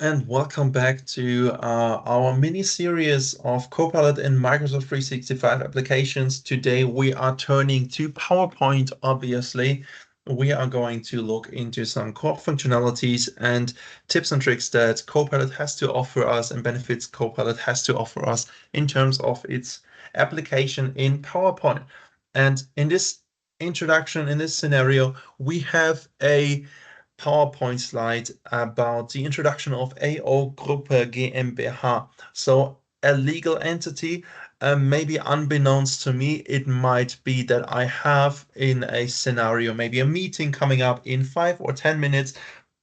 and welcome back to our mini series of Copilot in Microsoft 365 applications. Today we are turning to PowerPoint, obviously. We are going to look into some core functionalities and tips and tricks that Copilot has to offer us and benefits Copilot has to offer us in terms of its application in PowerPoint. And in this introduction, in this scenario, we have a PowerPoint slide about the introduction of AO Gruppe GmbH. So a legal entity, maybe unbeknownst to me, it might be that I have in a scenario, maybe a meeting coming up in 5 or 10 minutes,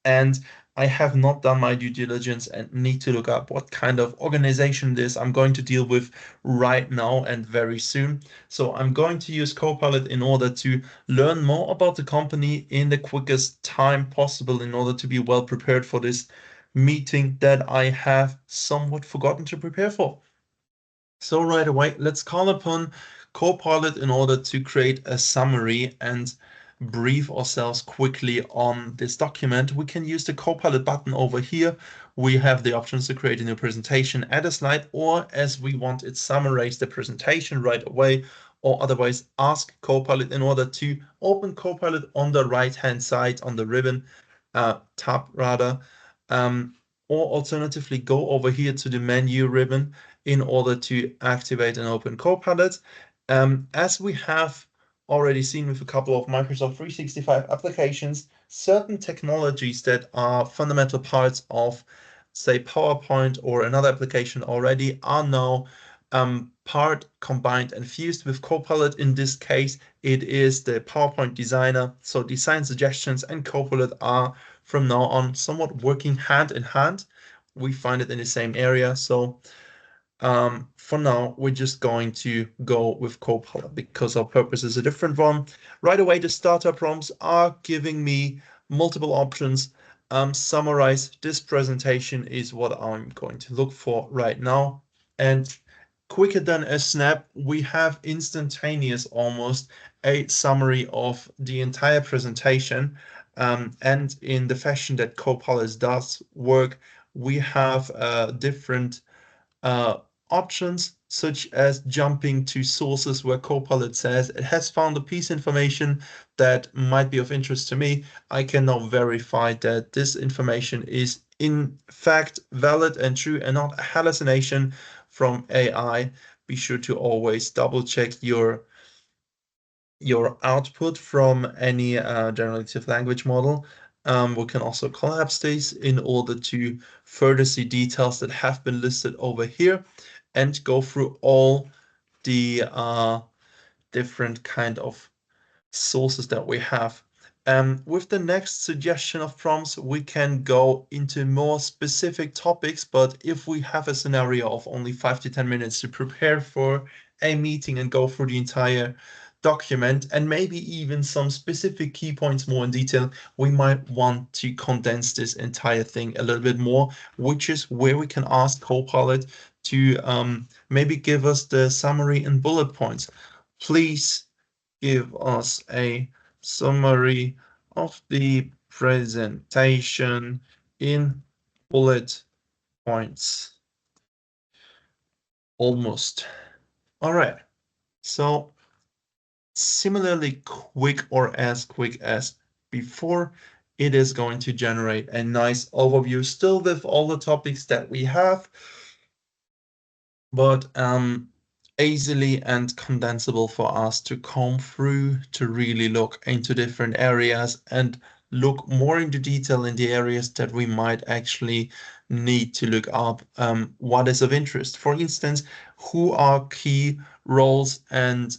and I have not done my due diligence and need to look up what kind of organization this I'm going to deal with right now and very soon. So I'm going to use Copilot in order to learn more about the company in the quickest time possible in order to be well prepared for this meeting that I have somewhat forgotten to prepare for. So right away, let's call upon Copilot in order to create a summary and brief ourselves quickly on this document. We can use the Copilot button over here. We have the options to create a new presentation, add a slide, or as we want it, summarize the presentation right away, or otherwise ask Copilot in order to open Copilot on the right-hand side on the ribbon tab rather, or alternatively go over here to the menu ribbon in order to activate and open Copilot. As we have already seen with a couple of Microsoft 365 applications, certain technologies that are fundamental parts of, say, PowerPoint or another application already are now part combined and fused with Copilot. In this case, it is the PowerPoint designer. So design suggestions and Copilot are from now on somewhat working hand in hand. We find it in the same area. So for now, we're just going to go with Copilot because our purpose is a different one. Right away, the starter prompts are giving me multiple options. Summarize this presentation is what I'm going to look for right now. And quicker than a snap, we have instantaneous almost a summary of the entire presentation. And in the fashion that Copilot does work, we have different options such as jumping to sources where Copilot says it has found a piece of information that might be of interest to me. I can now verify that this information is in fact valid and true and not a hallucination from AI. Be sure to always double check your output from any generative language model. We can also collapse these in order to further see details that have been listed over here and go through all the different kind of sources that we have. With the next suggestion of prompts, we can go into more specific topics, but if we have a scenario of only 5 to 10 minutes to prepare for a meeting and go through the entire document and maybe even some specific key points more in detail, we might want to condense this entire thing a little bit more, which is where we can ask Copilot to maybe give us the summary and bullet points. Please give us a summary of the presentation in bullet points. Almost. All right. So similarly quick or as quick as before, it is going to generate a nice overview still with all the topics that we have, but easily and condensable for us to comb through, to really look into different areas and look more into detail in the areas that we might actually need to look up what is of interest. For instance, who are key roles and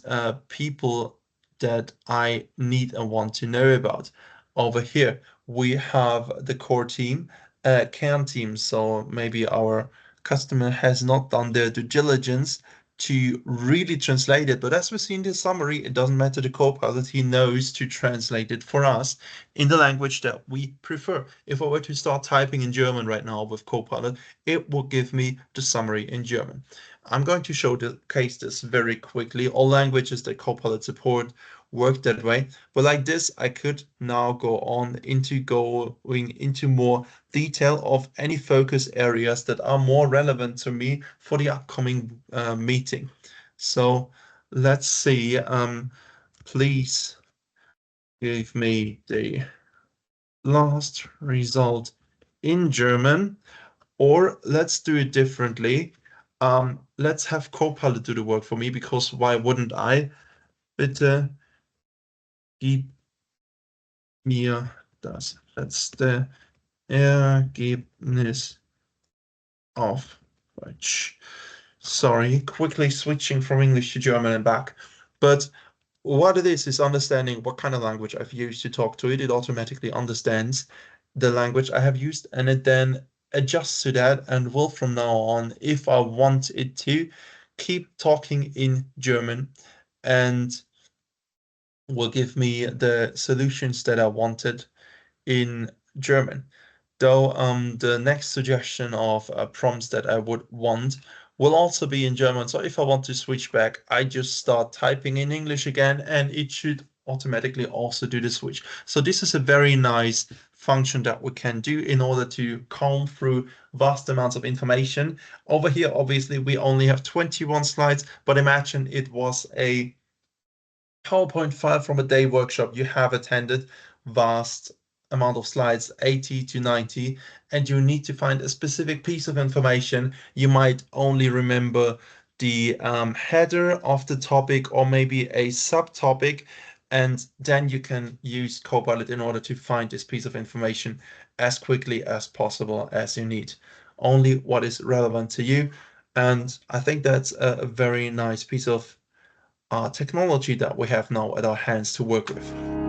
people that I need and want to know about. Over here, we have the core team, CAN team. So maybe our customer has not done their due diligence to really translate it. But as we see in the summary, it doesn't matter the Copilot, he knows to translate it for us in the language that we prefer. If I were to start typing in German right now with Copilot, it will give me the summary in German. I'm going to showcase this very quickly. All languages that Copilot support work that way. But like this, I could now go on into going into more detail of any focus areas that are more relevant to me for the upcoming meeting. So let's see. Please give me the last result in German, or let's do it differently. Let's have Copilot do the work for me, because why wouldn't I? Bitte gib mir das letzte Ergebnis auf Deutsch. Sorry, quickly switching from English to German and back. But what it is understanding what kind of language I've used to talk to it. It automatically understands the language I have used, and it then adjusts to that and will from now on, if I want it to, keep talking in German and will give me the solutions that I wanted in German. Though the next suggestion of prompts that I would want will also be in German. So if I want to switch back, I just start typing in English again, and it should automatically also do the switch. So this is a very nice function that we can do in order to comb through vast amounts of information. Over here, obviously, we only have 21 slides, but imagine it was a PowerPoint file from a day workshop you have attended, vast amount of slides, 80 to 90, and you need to find a specific piece of information. You might only remember the header of the topic, or maybe a subtopic, and then you can use Copilot in order to find this piece of information as quickly as possible as you need. Only what is relevant to you. And I think that's a very nice piece of technology that we have now at our hands to work with.